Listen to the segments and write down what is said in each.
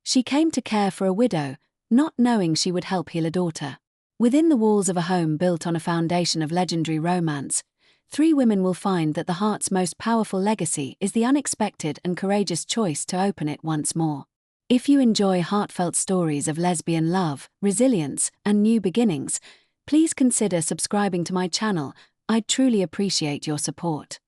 She came to care for a widow, not knowing she would help heal a daughter. Within the walls of a home built on a foundation of legendary romance, 3 women will find that the heart's most powerful legacy is the unexpected and courageous choice to open it once more. If you enjoy heartfelt stories of lesbian love, resilience, and new beginnings, please consider subscribing to my channel. I'd truly appreciate your support.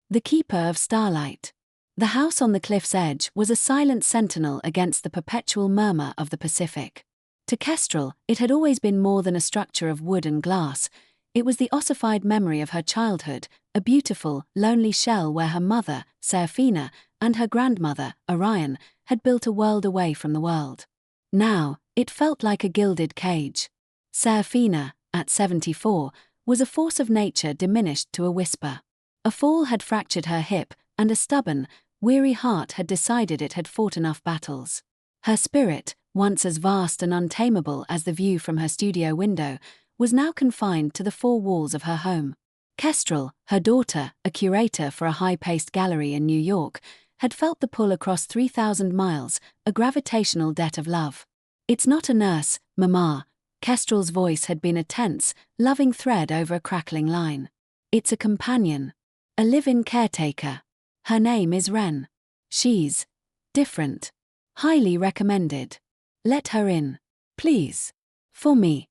The Keeper of Starlight. The house on the cliff's edge was a silent sentinel against the perpetual murmur of the Pacific. To Kestrel, it had always been more than a structure of wood and glass. It was the ossified memory of her childhood, a beautiful, lonely shell where her mother, Seraphina, and her grandmother, Orion, had built a world away from the world. Now, it felt like a gilded cage. Seraphina, at 74, was a force of nature diminished to a whisper. A fall had fractured her hip, and a stubborn, weary heart had decided it had fought enough battles. Her spirit, once as vast and untamable as the view from her studio window, was now confined to the 4 walls of her home. Kestrel, her daughter, a curator for a high-paced gallery in New York, had felt the pull across 3,000 miles, a gravitational debt of love. "It's not a nurse, Mama." Kestrel's voice had been a tense, loving thread over a crackling line. "It's a companion. A live-in caretaker. Her name is Wren. She's different. Highly recommended. Let her in, please. For me."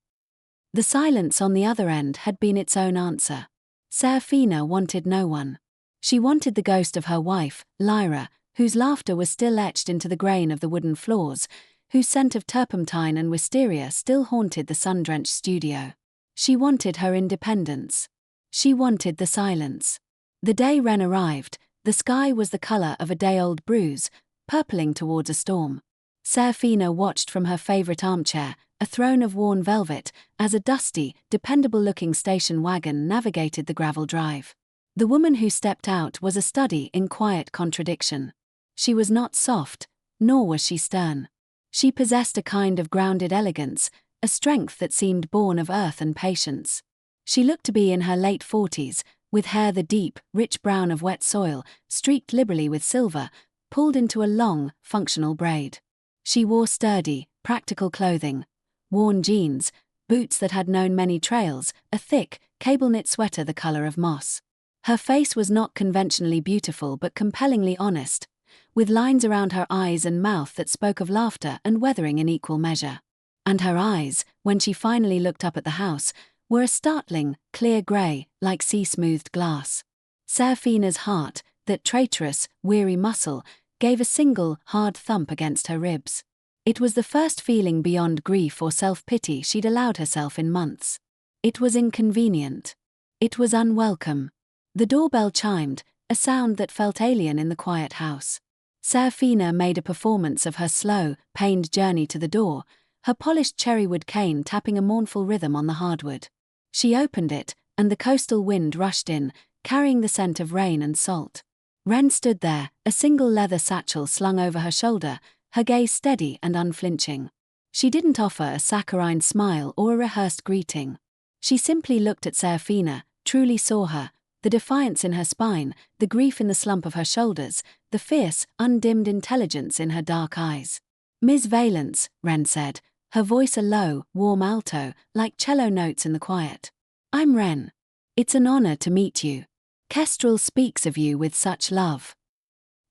The silence on the other end had been its own answer. Seraphina wanted no one. She wanted the ghost of her wife, Lyra, whose laughter was still etched into the grain of the wooden floors, whose scent of turpentine and wisteria still haunted the sun-drenched studio. She wanted her independence. She wanted the silence. The day Wren arrived, the sky was the color of a day-old bruise, purpling towards a storm. Seraphina watched from her favorite armchair, a throne of worn velvet, as a dusty, dependable-looking station wagon navigated the gravel drive. The woman who stepped out was a study in quiet contradiction. She was not soft, nor was she stern. She possessed a kind of grounded elegance, a strength that seemed born of earth and patience. She looked to be in her late 40s, with hair the deep, rich brown of wet soil, streaked liberally with silver, pulled into a long, functional braid. She wore sturdy, practical clothing, worn jeans, boots that had known many trails, a thick, cable-knit sweater the color of moss. Her face was not conventionally beautiful but compellingly honest, with lines around her eyes and mouth that spoke of laughter and weathering in equal measure. And her eyes, when she finally looked up at the house, were a startling, clear grey, like sea-smoothed glass. Seraphina's heart, that traitorous, weary muscle, gave a single, hard thump against her ribs. It was the first feeling beyond grief or self-pity she'd allowed herself in months. It was inconvenient. It was unwelcome. The doorbell chimed, a sound that felt alien in the quiet house. Seraphina made a performance of her slow, pained journey to the door, her polished cherrywood cane tapping a mournful rhythm on the hardwood. She opened it, and the coastal wind rushed in, carrying the scent of rain and salt. Wren stood there, a single leather satchel slung over her shoulder, her gaze steady and unflinching. She didn't offer a saccharine smile or a rehearsed greeting. She simply looked at Seraphina, truly saw her, the defiance in her spine, the grief in the slump of her shoulders, the fierce, undimmed intelligence in her dark eyes. "Ms. Valence," Wren said, her voice a low, warm alto, like cello notes in the quiet. "I'm Wren. It's an honor to meet you. Kestrel speaks of you with such love."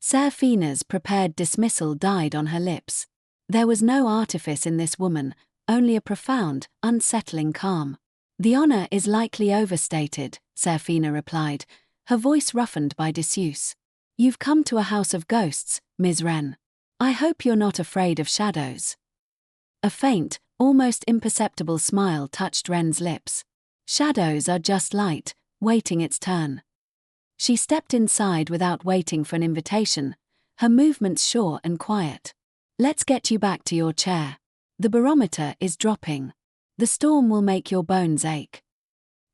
Seraphina's prepared dismissal died on her lips. There was no artifice in this woman, only a profound, unsettling calm. "The honor is likely overstated," Seraphina replied, her voice roughened by disuse. "You've come to a house of ghosts, Ms. Wren. I hope you're not afraid of shadows." A faint, almost imperceptible smile touched Wren's lips. "Shadows are just light, waiting its turn." She stepped inside without waiting for an invitation, her movements sure and quiet. "Let's get you back to your chair. The barometer is dropping. The storm will make your bones ache."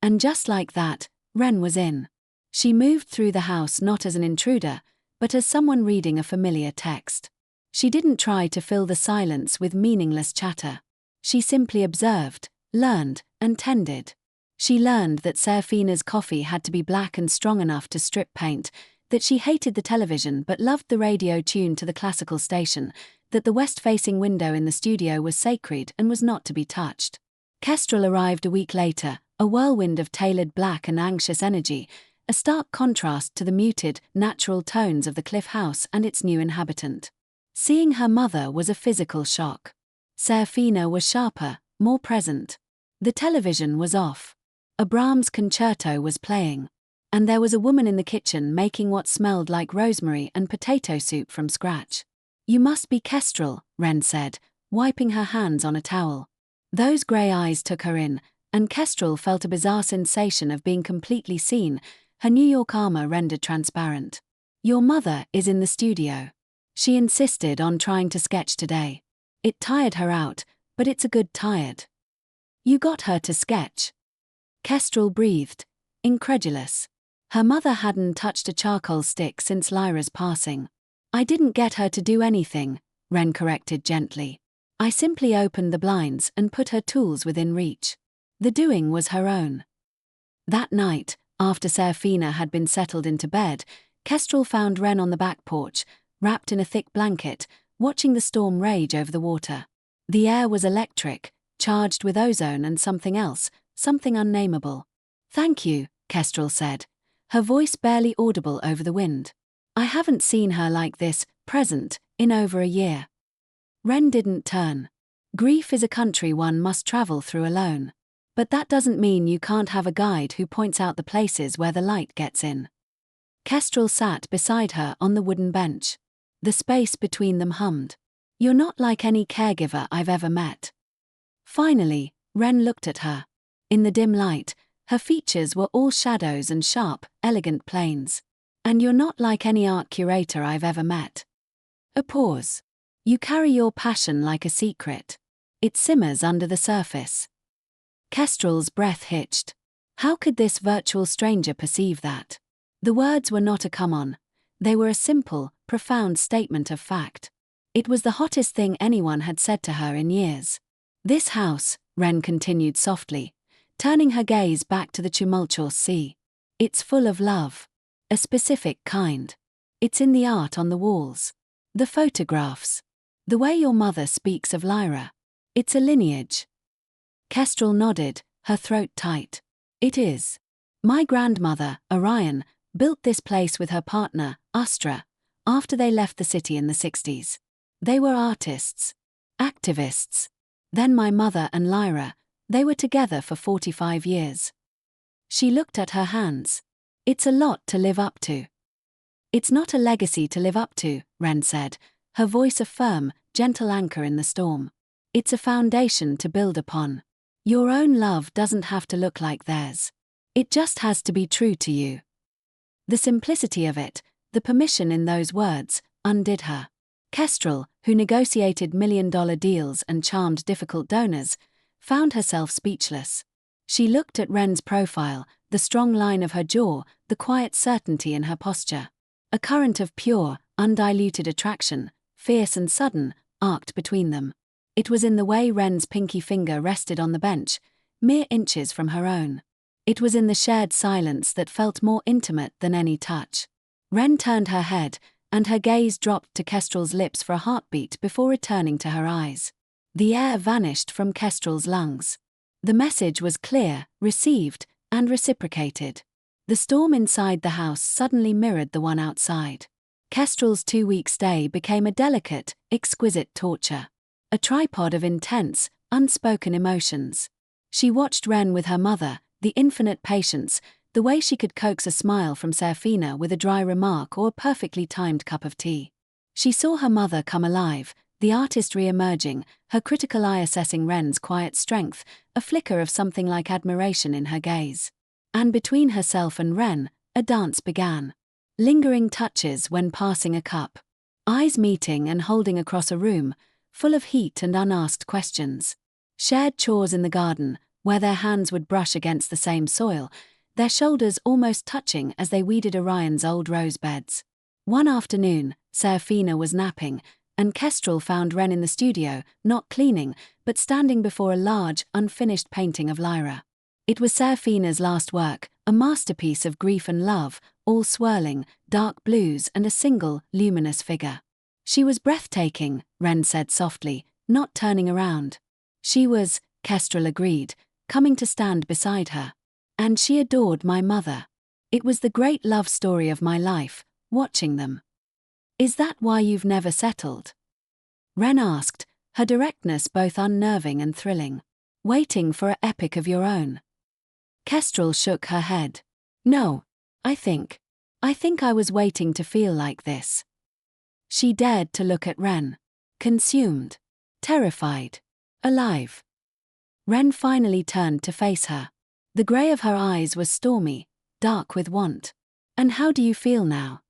And just like that, Wren was in. She moved through the house not as an intruder, but as someone reading a familiar text. She didn't try to fill the silence with meaningless chatter. She simply observed, learned, and tended. She learned that Seraphina's coffee had to be black and strong enough to strip paint, that she hated the television but loved the radio tuned to the classical station, that the west-facing window in the studio was sacred and was not to be touched. Kestrel arrived a week later, a whirlwind of tailored black and anxious energy, a stark contrast to the muted, natural tones of the cliff house and its new inhabitant. Seeing her mother was a physical shock. Serafina was sharper, more present. The television was off. A Brahms concerto was playing. And there was a woman in the kitchen making what smelled like rosemary and potato soup from scratch. "You must be Kestrel," Wren said, wiping her hands on a towel. Those grey eyes took her in, and Kestrel felt a bizarre sensation of being completely seen, her New York armor rendered transparent. "Your mother is in the studio." She insisted on trying to sketch today. It tired her out, but it's a good tired. "You got her to sketch?" Kestrel breathed, incredulous. Her mother hadn't touched a charcoal stick since Lyra's passing. "I didn't get her to do anything," Wren corrected gently. "I simply opened the blinds and put her tools within reach. The doing was her own." That night, after Serafina had been settled into bed, Kestrel found Wren on the back porch, wrapped in a thick blanket, watching the storm rage over the water. The air was electric, charged with ozone and something else, something unnameable. "Thank you," Kestrel said, her voice barely audible over the wind. "I haven't seen her like this, present, in over a year." Wren didn't turn. Grief is a country one must travel through alone. But that doesn't mean you can't have a guide who points out the places where the light gets in. Kestrel sat beside her on the wooden bench. The space between them hummed. "You're not like any caregiver I've ever met." Finally, Wren looked at her. In the dim light, her features were all shadows and sharp, elegant planes. "And you're not like any art curator I've ever met." A pause. "You carry your passion like a secret. It simmers under the surface." Kestrel's breath hitched. How could this virtual stranger perceive that? The words were not a come-on. They were a simple, profound statement of fact. It was the hottest thing anyone had said to her in years. "This house," Wren continued softly, turning her gaze back to the tumultuous sea. "It's full of love. A specific kind. It's in the art on the walls. The photographs. The way your mother speaks of Lyra. It's a lineage." Kestrel nodded, her throat tight. "It is. My grandmother, Orion, built this place with her partner, Astra, after they left the city in the 60s. They were artists. Activists. Then my mother and Lyra, they were together for 45 years. She looked at her hands. "It's a lot to live up to." "It's not a legacy to live up to," Wren said, her voice a firm, gentle anchor in the storm. "It's a foundation to build upon. Your own love doesn't have to look like theirs. It just has to be true to you." The simplicity of it, the permission in those words, undid her. Kestrel, who negotiated million-dollar deals and charmed difficult donors, found herself speechless. She looked at Wren's profile, the strong line of her jaw, the quiet certainty in her posture. A current of pure, undiluted attraction, fierce and sudden, arced between them. It was in the way Wren's pinky finger rested on the bench, mere inches from her own. It was in the shared silence that felt more intimate than any touch. Wren turned her head, and her gaze dropped to Kestrel's lips for a heartbeat before returning to her eyes. The air vanished from Kestrel's lungs. The message was clear, received, and reciprocated. The storm inside the house suddenly mirrored the one outside. Kestrel's 2-week stay became a delicate, exquisite torture. A tripod of intense, unspoken emotions. She watched Wren with her mother, the infinite patience, the way she could coax a smile from Serafina with a dry remark or a perfectly timed cup of tea. She saw her mother come alive, the artist re-emerging, her critical eye assessing Wren's quiet strength, a flicker of something like admiration in her gaze. And between herself and Wren, a dance began. Lingering touches when passing a cup. Eyes meeting and holding across a room, full of heat and unasked questions. Shared chores in the garden, where their hands would brush against the same soil, their shoulders almost touching as they weeded Orion's old rose beds. One afternoon, Serafina was napping, and Kestrel found Wren in the studio, not cleaning, but standing before a large, unfinished painting of Lyra. It was Serafina's last work, a masterpiece of grief and love, all swirling, dark blues and a single, luminous figure. She was breathtaking, Ren said softly, not turning around. She was, Kestrel agreed, coming to stand beside her. And she adored my mother. It was the great love story of my life, watching them. Is that why you've never settled? Ren asked, her directness both unnerving and thrilling. Waiting for an epic of your own. Kestrel shook her head. No, I think I was waiting to feel like this. She dared to look at Ren. Consumed. Terrified. Alive. Ren finally turned to face her. The grey of her eyes was stormy, dark with want. And how do you feel now?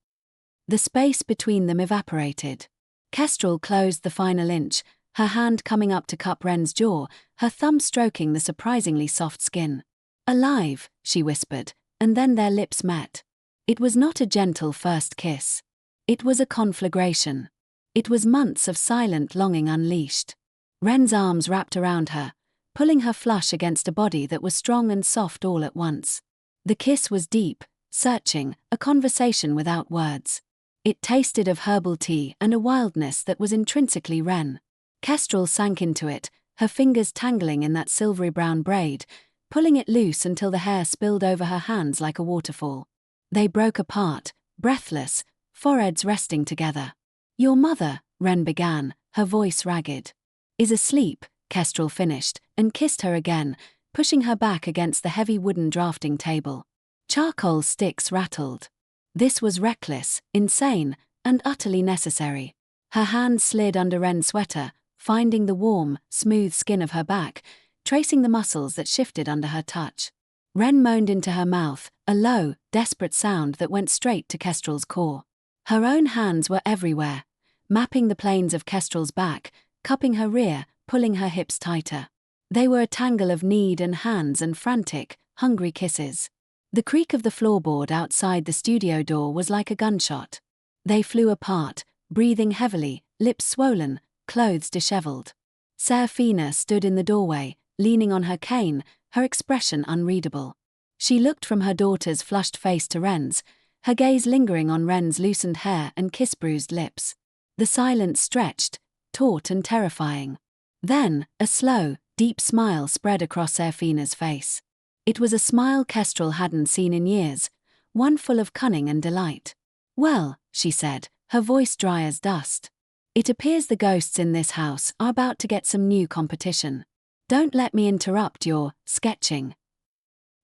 The space between them evaporated. Kestrel closed the final inch, her hand coming up to cup Ren's jaw, her thumb stroking the surprisingly soft skin. Alive, she whispered, and then their lips met. It was not a gentle first kiss. It was a conflagration. It was months of silent longing unleashed. Ren's arms wrapped around her, pulling her flush against a body that was strong and soft all at once. The kiss was deep, searching, a conversation without words. It tasted of herbal tea and a wildness that was intrinsically Ren. Kestrel sank into it, her fingers tangling in that silvery brown braid, pulling it loose until the hair spilled over her hands like a waterfall. They broke apart, breathless, foreheads resting together. Your mother, Ren began, her voice ragged. Is asleep, Kestrel finished, and kissed her again, pushing her back against the heavy wooden drafting table. Charcoal sticks rattled. This was reckless, insane, and utterly necessary. Her hands slid under Ren's sweater, finding the warm, smooth skin of her back, tracing the muscles that shifted under her touch. Ren moaned into her mouth, a low, desperate sound that went straight to Kestrel's core. Her own hands were everywhere, mapping the planes of Kestrel's back, cupping her rear, pulling her hips tighter. They were a tangle of need and hands and frantic, hungry kisses. The creak of the floorboard outside the studio door was like a gunshot. They flew apart, breathing heavily, lips swollen, clothes disheveled. Serafina stood in the doorway, leaning on her cane, her expression unreadable. She looked from her daughter's flushed face to Ren's, her gaze lingering on Ren's loosened hair and kiss-bruised lips. The silence stretched, taut and terrifying. Then, a slow, deep smile spread across Serafina's face. It was a smile Kestrel hadn't seen in years, one full of cunning and delight. Well, she said, her voice dry as dust. It appears the ghosts in this house are about to get some new competition. Don't let me interrupt your sketching.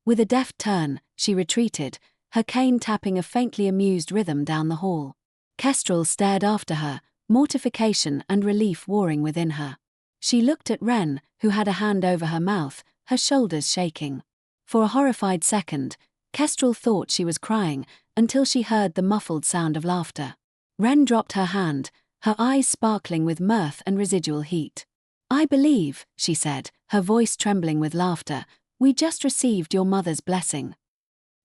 With a deft turn, she retreated, her cane tapping a faintly amused rhythm down the hall. Kestrel stared after her, mortification and relief warring within her. She looked at Ren, who had a hand over her mouth, her shoulders shaking. For a horrified second, Kestrel thought she was crying, until she heard the muffled sound of laughter. Ren dropped her hand, her eyes sparkling with mirth and residual heat. I believe, she said, her voice trembling with laughter, we just received your mother's blessing.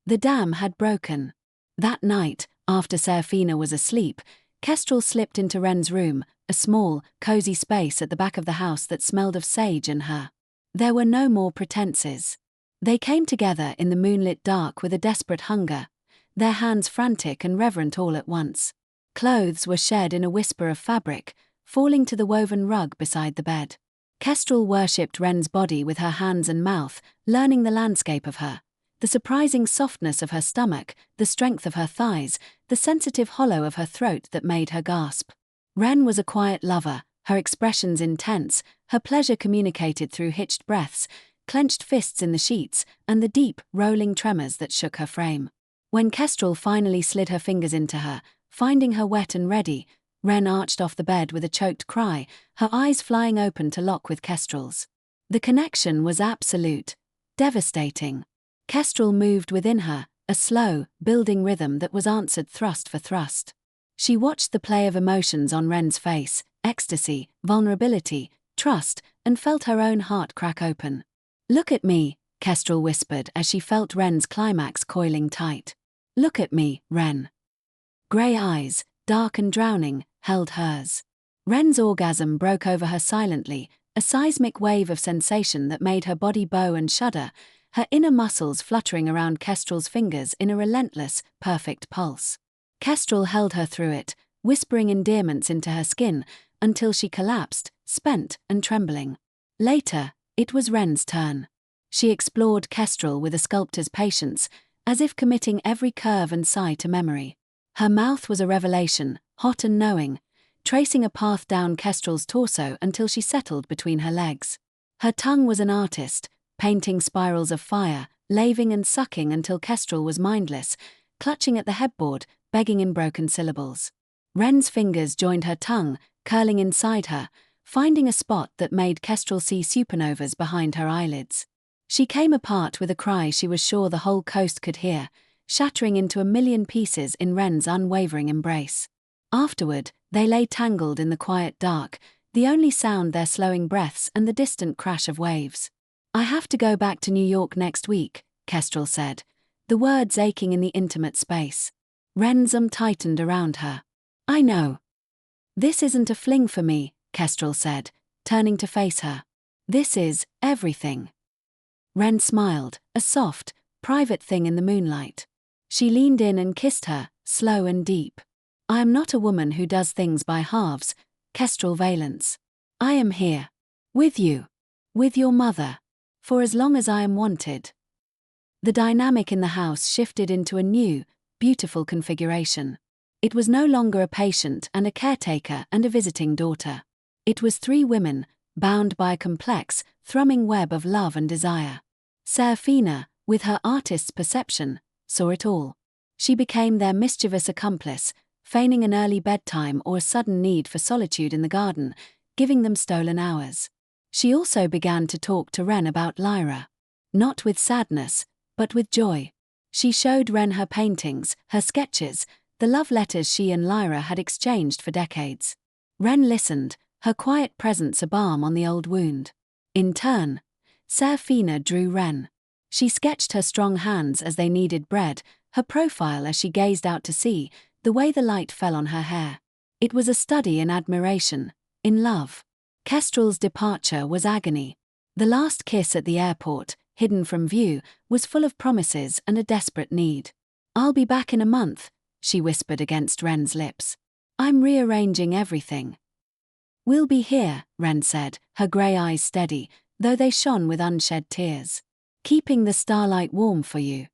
The dam had broken. That night, after Serafina was asleep, Kestrel slipped into Ren's room, a small, cozy space at the back of the house that smelled of sage and her. There were no more pretenses. They came together in the moonlit dark with a desperate hunger, their hands frantic and reverent all at once. Clothes were shed in a whisper of fabric, falling to the woven rug beside the bed. Kestrel worshipped Ren's body with her hands and mouth, learning the landscape of her, the surprising softness of her stomach, the strength of her thighs, the sensitive hollow of her throat that made her gasp. Ren was a quiet lover, her expressions intense, her pleasure communicated through hitched breaths, clenched fists in the sheets, and the deep, rolling tremors that shook her frame. When Kestrel finally slid her fingers into her, finding her wet and ready, Ren arched off the bed with a choked cry, her eyes flying open to lock with Kestrel's. The connection was absolute, devastating. Kestrel moved within her, a slow, building rhythm that was answered thrust for thrust. She watched the play of emotions on Ren's face, ecstasy, vulnerability, trust, and felt her own heart crack open. Look at me, Kestrel whispered as she felt Ren's climax coiling tight. Look at me, Ren. Grey eyes, dark and drowning, held hers. Ren's orgasm broke over her silently, a seismic wave of sensation that made her body bow and shudder, her inner muscles fluttering around Kestrel's fingers in a relentless, perfect pulse. Kestrel held her through it, whispering endearments into her skin, until she collapsed, spent and trembling. Later, it was Wren's turn. She explored Kestrel with a sculptor's patience, as if committing every curve and sigh to memory. Her mouth was a revelation, hot and knowing, tracing a path down Kestrel's torso until she settled between her legs. Her tongue was an artist, painting spirals of fire, laving and sucking until Kestrel was mindless, clutching at the headboard, begging in broken syllables. Wren's fingers joined her tongue, curling inside her, finding a spot that made Kestrel see supernovas behind her eyelids. She came apart with a cry she was sure the whole coast could hear, shattering into a million pieces in Wren's unwavering embrace. Afterward, they lay tangled in the quiet dark, the only sound their slowing breaths and the distant crash of waves. "I have to go back to New York next week," Kestrel said, the words aching in the intimate space. Wren's arm tightened around her. "I know. This isn't a fling for me," Kestrel said, turning to face her. "This is everything." Wren smiled, a soft, private thing in the moonlight. She leaned in and kissed her, slow and deep. "I am not a woman who does things by halves, Kestrel Valence. I am here. With you. With your mother. For as long as I am wanted." The dynamic in the house shifted into a new, beautiful configuration. It was no longer a patient and a caretaker and a visiting daughter. It was three women, bound by a complex, thrumming web of love and desire. Serafina, with her artist's perception, saw it all. She became their mischievous accomplice, feigning an early bedtime or a sudden need for solitude in the garden, giving them stolen hours. She also began to talk to Wren about Lyra. Not with sadness, but with joy. She showed Wren her paintings, her sketches, the love letters she and Lyra had exchanged for decades. Wren listened, her quiet presence a balm on the old wound. In turn, Serafina drew Wren. She sketched her strong hands as they kneaded bread, her profile as she gazed out to sea, the way the light fell on her hair. It was a study in admiration, in love. Kestrel's departure was agony. The last kiss at the airport, hidden from view, was full of promises and a desperate need. "I'll be back in a month," she whispered against Wren's lips. "I'm rearranging everything." "We'll be here," Wren said, her grey eyes steady, though they shone with unshed tears. "Keeping the starlight warm for you."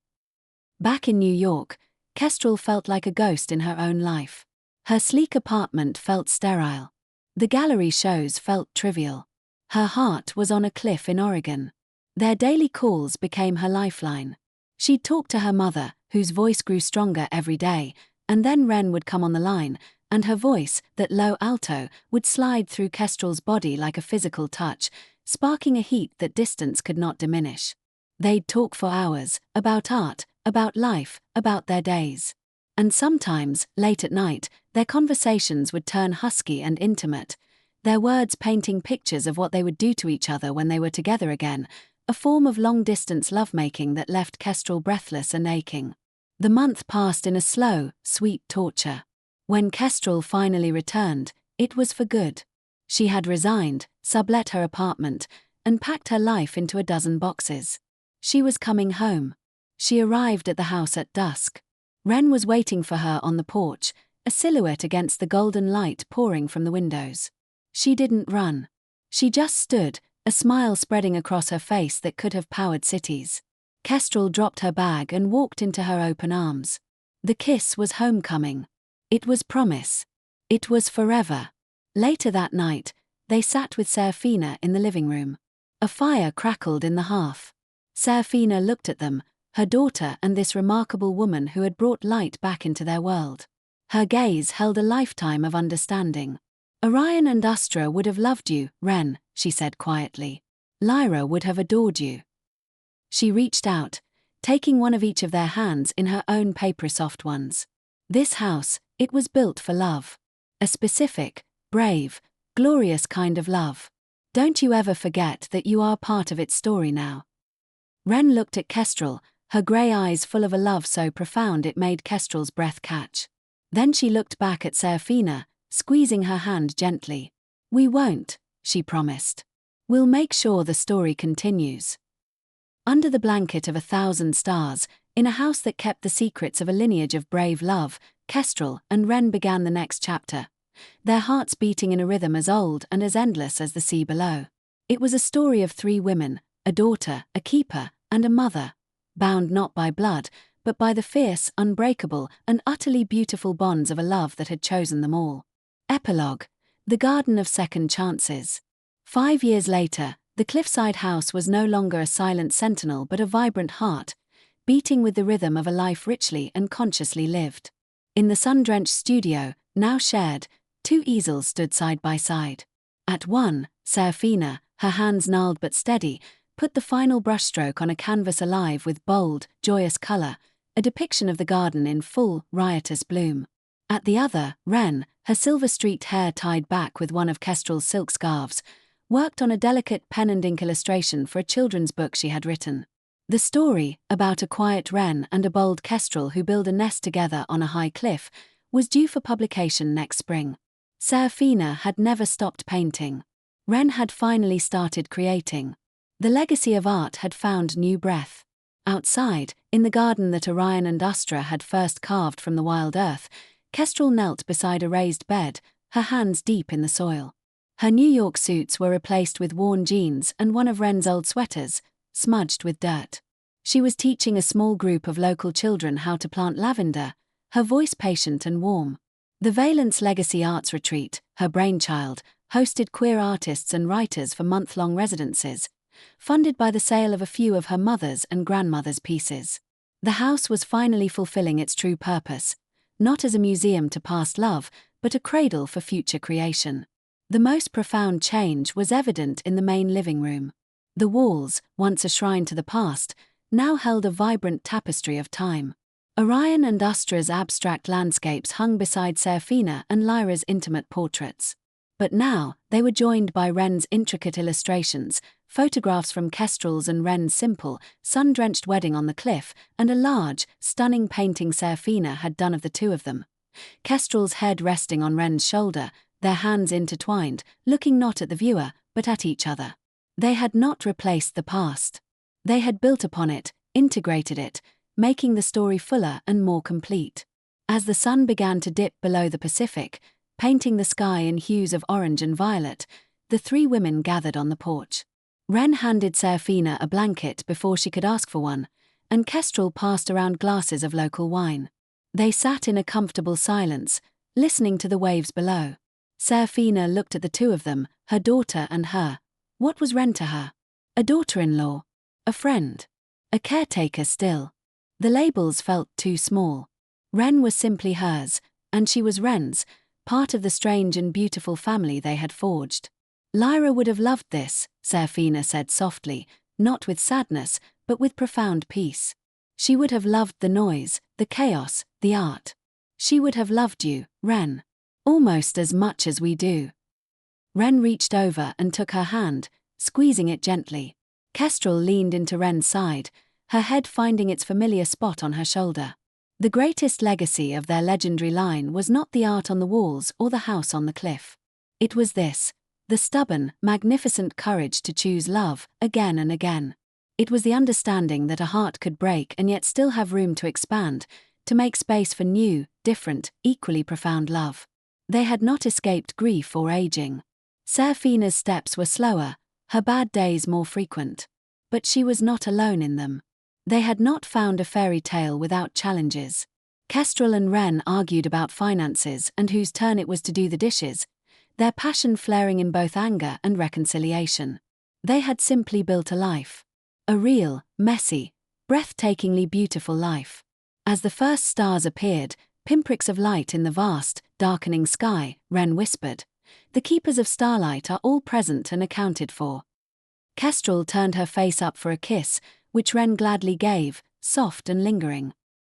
Back in New York, Kestrel felt like a ghost in her own life. Her sleek apartment felt sterile. The gallery shows felt trivial. Her heart was on a cliff in Oregon. Their daily calls became her lifeline. She'd talk to her mother, whose voice grew stronger every day, and then Wren would come on the line, and her voice, that low alto, would slide through Kestrel's body like a physical touch, sparking a heat that distance could not diminish. They'd talk for hours, about art, about life, about their days. And sometimes, late at night, their conversations would turn husky and intimate, their words painting pictures of what they would do to each other when they were together again, a form of long-distance lovemaking that left Kestrel breathless and aching. The month passed in a slow, sweet torture. When Kestrel finally returned, it was for good. She had resigned, sublet her apartment, and packed her life into a dozen boxes. She was coming home. She arrived at the house at dusk. Wren was waiting for her on the porch, a silhouette against the golden light pouring from the windows. She didn't run. She just stood, a smile spreading across her face that could have powered cities. Kestrel dropped her bag and walked into her open arms. The kiss was homecoming. It was promise. It was forever. Later that night, they sat with Serafina in the living room. A fire crackled in the hearth. Serafina looked at them, her daughter and this remarkable woman who had brought light back into their world. Her gaze held a lifetime of understanding. "Orion and Astra would have loved you, Wren," she said quietly. "Lyra would have adored you." She reached out, taking one of each of their hands in her own papery soft ones. "This house, it was built for love. A specific, brave, glorious kind of love. Don't you ever forget that you are part of its story now." Wren looked at Kestrel, her grey eyes full of a love so profound it made Kestrel's breath catch. Then she looked back at Serafina, squeezing her hand gently. "We won't," she promised. "We'll make sure the story continues." Under the blanket of 1,000 stars, in a house that kept the secrets of a lineage of brave love, Kestrel and Wren began the next chapter, their hearts beating in a rhythm as old and as endless as the sea below. It was a story of 3 women, a daughter, a keeper, and a mother, bound not by blood, but by the fierce, unbreakable, and utterly beautiful bonds of a love that had chosen them all. Epilogue: The Garden of Second Chances. 5 years later, the cliffside house was no longer a silent sentinel but a vibrant heart, beating with the rhythm of a life richly and consciously lived. In the sun-drenched studio, now shared, 2 easels stood side by side. At one, Serafina, her hands gnarled but steady, put the final brushstroke on a canvas alive with bold, joyous color, a depiction of the garden in full, riotous bloom. At the other, Wren, her silver-streaked hair tied back with one of Kestrel's silk scarves, worked on a delicate pen-and-ink illustration for a children's book she had written. The story, about a quiet wren and a bold kestrel who build a nest together on a high cliff, was due for publication next spring. Serafina had never stopped painting. Wren had finally started creating. The legacy of art had found new breath. Outside, in the garden that Orion and Ustra had first carved from the wild earth, Kestrel knelt beside a raised bed, her hands deep in the soil. Her New York suits were replaced with worn jeans and one of Wren's old sweaters, smudged with dirt. She was teaching a small group of local children how to plant lavender, her voice patient and warm. The Valence Legacy Arts Retreat, her brainchild, hosted queer artists and writers for month-long residences, funded by the sale of a few of her mother's and grandmother's pieces. The house was finally fulfilling its true purpose, not as a museum to past love, but a cradle for future creation. The most profound change was evident in the main living room. The walls, once a shrine to the past, now held a vibrant tapestry of time. Orion and Ustra's abstract landscapes hung beside Serafina and Lyra's intimate portraits. But now, they were joined by Wren's intricate illustrations, photographs from Kestrel's and Wren's simple, sun-drenched wedding on the cliff, and a large, stunning painting Serafina had done of the 2 of them. Kestrel's head resting on Wren's shoulder, their hands intertwined, looking not at the viewer, but at each other. They had not replaced the past. They had built upon it, integrated it, making the story fuller and more complete. As the sun began to dip below the Pacific, painting the sky in hues of orange and violet, the 3 women gathered on the porch. Wren handed Serafina a blanket before she could ask for one, and Kestrel passed around glasses of local wine. They sat in a comfortable silence, listening to the waves below. Serafina looked at the 2 of them, her daughter and her. What was Wren to her? A daughter-in-law? A friend? A caretaker still? The labels felt too small. Wren was simply hers, and she was Wren's, part of the strange and beautiful family they had forged. Lyra would have loved this, Serafina said softly, not with sadness, but with profound peace. She would have loved the noise, the chaos, the art. She would have loved you, Wren. Almost as much as we do. Wren reached over and took her hand, squeezing it gently. Kestrel leaned into Wren's side, her head finding its familiar spot on her shoulder. The greatest legacy of their legendary line was not the art on the walls or the house on the cliff. It was this, the stubborn, magnificent courage to choose love, again and again. It was the understanding that a heart could break and yet still have room to expand, to make space for new, different, equally profound love. They had not escaped grief or aging. Serafina's steps were slower, her bad days more frequent. But she was not alone in them. They had not found a fairy tale without challenges. Kestrel and Wren argued about finances and whose turn it was to do the dishes, their passion flaring in both anger and reconciliation. They had simply built a life. A real, messy, breathtakingly beautiful life. As the first stars appeared, pinpricks of light in the vast, darkening sky, Wren whispered, "The keepers of starlight are all present and accounted for." Kestrel turned her face up for a kiss, which Wren gladly gave, soft and lingering.